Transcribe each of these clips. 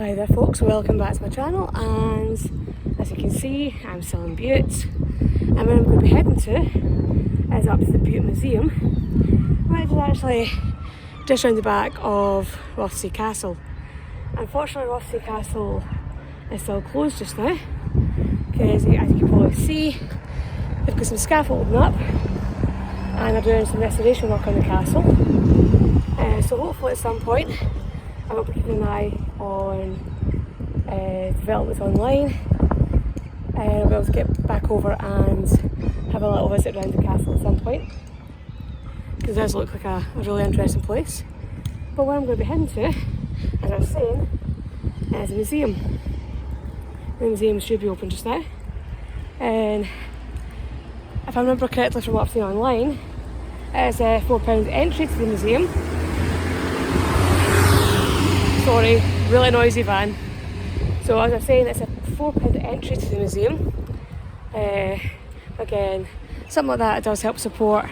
Hi there folks, welcome back to my channel, and as you can see I'm still in Bute, and where I'm going to be heading to is up to the Bute Museum, which is actually just round the back of Rothesay Castle. Unfortunately Rothesay Castle is still closed just now because, as you can probably see, they've got some scaffolding up and they're doing some restoration work on the castle. So hopefully at some point I will be keeping an eye on developments online, and I'll be able to get back over and have a little visit around the castle at some point, because it does look like a really interesting place. But where I'm going to be heading to, as I was saying, is a museum. The museum should be open just now, and if I remember correctly from what I've seen online, it's a £4 entry to the museum. Sorry, really noisy van. So as I was saying, it's a £4 entry to the museum. Again, something like that does help support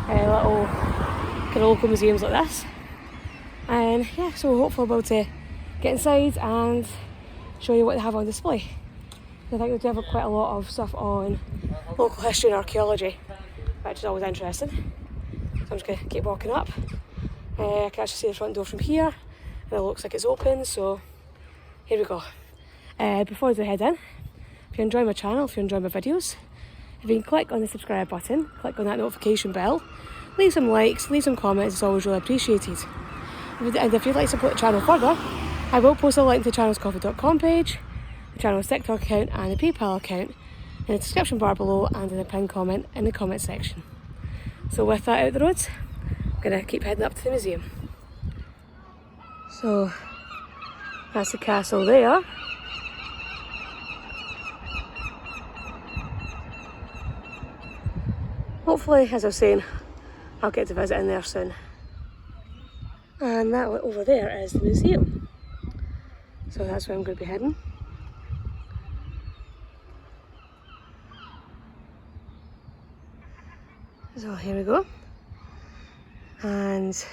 little kind of local museums like this. And yeah, so hopefully I'll be able to get inside and show you what they have on display. I think they do have quite a lot of stuff on local history and archaeology, which is always interesting. So I'm just going to keep walking up. I can actually see the front door from here, and it looks like it's open, so here we go. Before I head in, if you enjoy my channel, if you enjoy my videos, if you can click on the subscribe button, click on that notification bell, leave some likes, leave some comments, it's always really appreciated. And if you'd like to support the channel further, I will post a link to the channel's coffee.com page, the channel's TikTok account and the PayPal account in the description bar below and in the pinned comment in the comment section. So with that out the road, I'm going to keep heading up to the museum. So that's the castle there. Hopefully, as I was saying, I'll get to visit in there soon. And that over there is the museum. So that's where I'm going to be heading. So here we go. And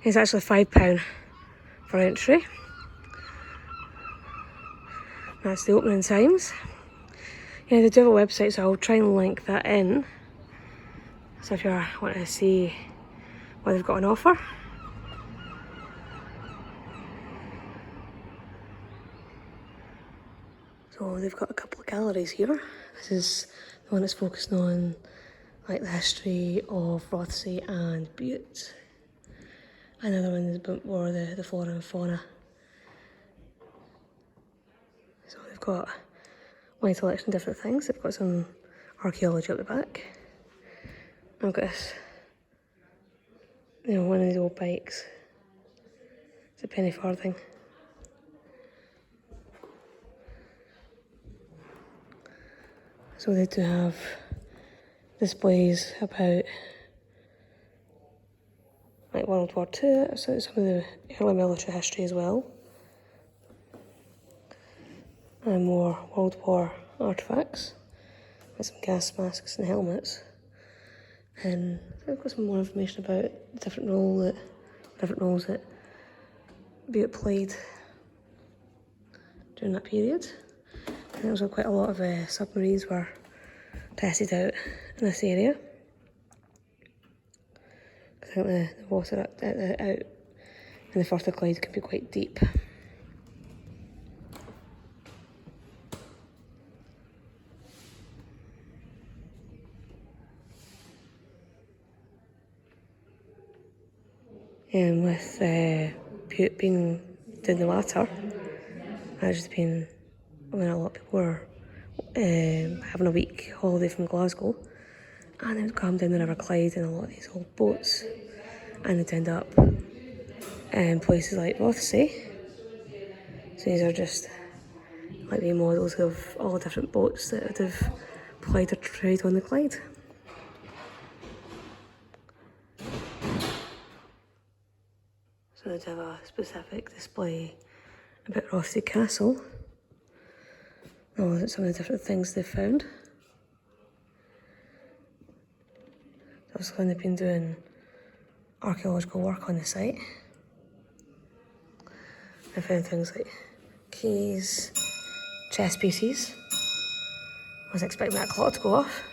it's actually £5 for entry. That's the opening times. Yeah, they do have a website, so I'll try and link that in. So if you're wanting to see what they've got on offer. So they've got a couple of galleries here. This is the one that's focusing on like the history of Rothesay and Bute. Another one is a bit more the flora and fauna. So they've got one selection of different things. They've got some archaeology at the back. I've got this, one of these old bikes. It's a penny farthing. So they do have displays about like World War II, so some of the early military history as well. And more World War artefacts, with some gas masks and helmets. And I've got some more information about the different roles that Bute played during that period. And also quite a lot of submarines were tested out in this area. I think the water out in the Firth of Clyde can be quite deep. And with Bute being doing the latter, there's just been, a lot of people were having a week holiday from Glasgow, and they would come down the River Clyde in a lot of these old boats, and they'd end up in places like Rothesay. So these are just like the models of all the different boats that would have plied their trade on the Clyde. So they'd have a specific display about Rothesay Castle. Oh, some of the different things they've found. Obviously, when they've been doing archaeological work on the site. I found things like keys, chess pieces. I was expecting that clock to go off.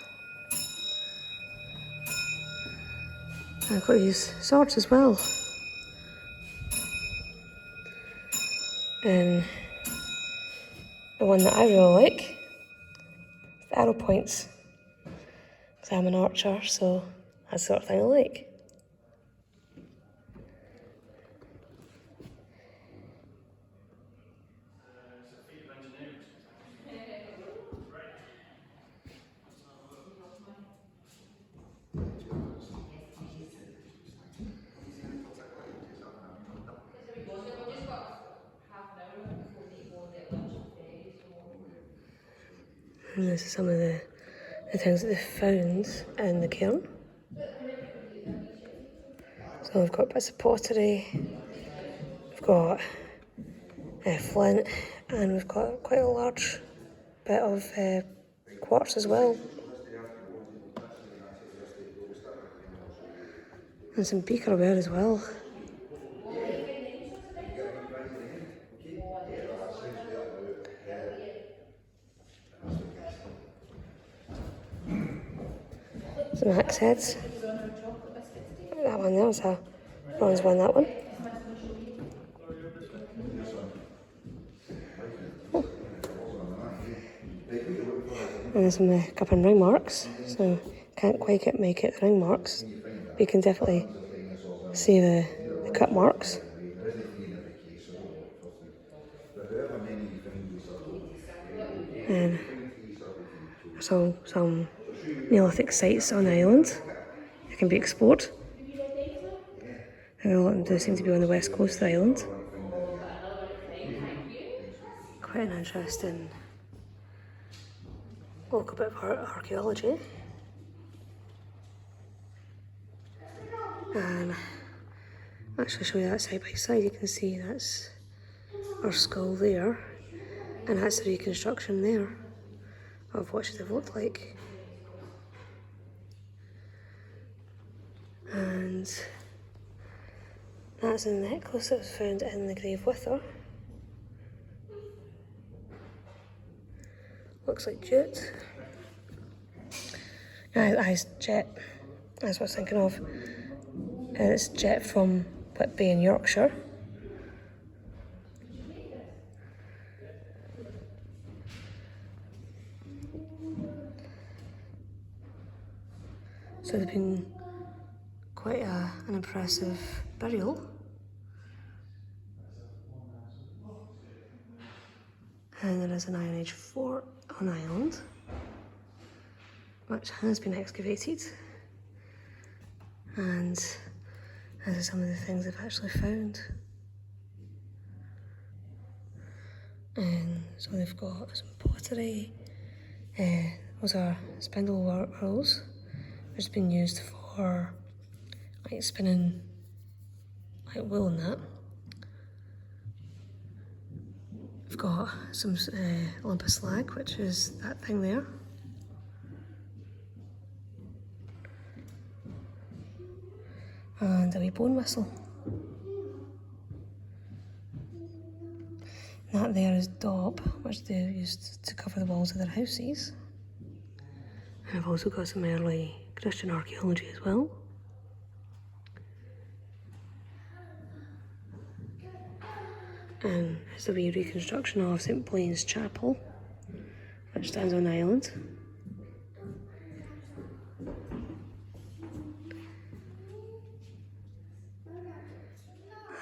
And I've got these swords as well. And the one that I really like is the arrow points. Because I'm an archer, so that's the sort of thing I like. And this is some of the things that they found in the cairn. So we've got bits of pottery, we've got flint, and we've got quite a large bit of quartz as well. And some beakerware as well. Some axe heads. That one there was a bronze one, that one. Oh. And there's some cup and ring marks, so can't quite make it the ring marks, but you can definitely see the cut marks. And there's some Neolithic sites on the island that can be explored. And a lot of them do seem to be on the west coast of the island. Quite an interesting local bit of archaeology. And I'll actually show you that side by side. You can see that's our skull there, and that's the reconstruction there of what should have looked like. And that's a necklace that was found in the grave with her. Looks like jute. It's jet. That's what I was thinking of. And it's jet from Whitby in Yorkshire. So they've been quite an impressive burial. And there is an Iron Age fort on the island, which has been excavated. And these are some of the things they've actually found. And so they've got some pottery. Those are spindle whorls, which has been used for like spinning like wool and that. We've got some lump of slag, which is that thing there. And a wee bone whistle. That there is daub, which they used to cover the walls of their houses. And I've also got some early Christian archaeology as well. And it's a wee reconstruction of St. Blaine's Chapel, which stands on the island.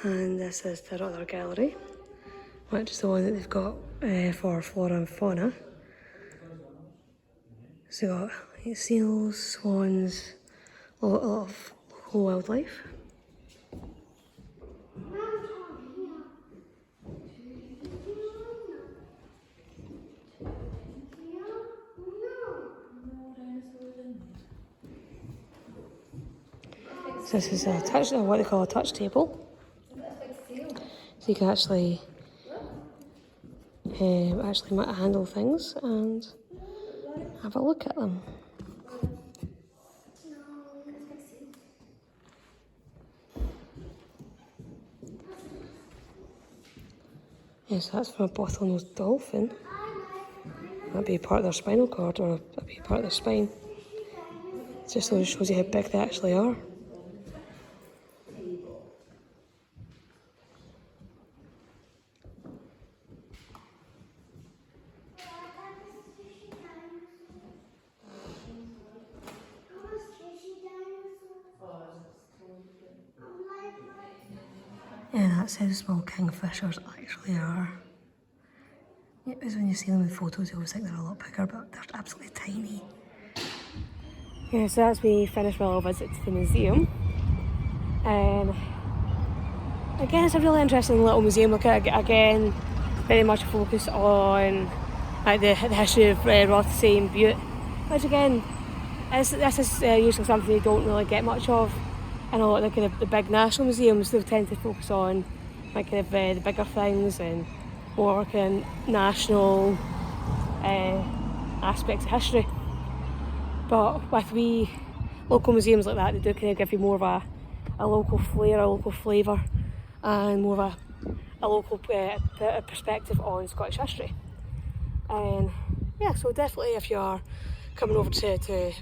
And this is their other gallery, which is the one that they've got for flora and fauna. So you've got like, seals, swans, a lot of local wildlife. So this is what they call a touch table. So you can actually handle things and have a look at them. Yes, that's from a bottlenose dolphin. That'd be part of their spinal cord, or that'd be part of their spine. It just shows you how big they actually are. Yeah, that's how small kingfishers actually are. Yeah, because when you see them in photos, you always think they're a lot bigger, but they're absolutely tiny. Yeah, so that's we finished my little visit to the museum. Again, it's a really interesting little museum. Look at it again, very much a focus on like the history of Rothesay and Bute, which again, this is usually something you don't really get much of in a lot of the kind of the big national museums. They tend to focus on like kind of the bigger things and more kind of national aspects of history. But with wee local museums like that, they do kind of give you more of a local flair, a local flavour, and more of a local perspective on Scottish history. And yeah, so definitely if you're coming over to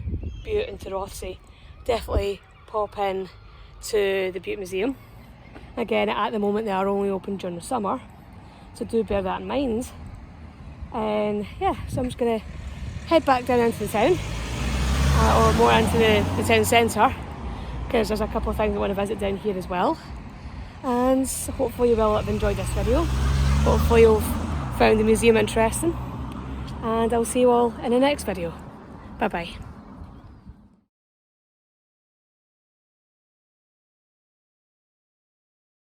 Bute and to Rothesay, definitely pop in to the Bute Museum. Again, at the moment they are only open during the summer, so do bear that in mind. And yeah, so I'm just going to head back down into the town, or more into the town centre, because there's a couple of things I want to visit down here as well. And hopefully you will have enjoyed this video. Hopefully you've found the museum interesting. And I'll see you all in the next video. Bye bye.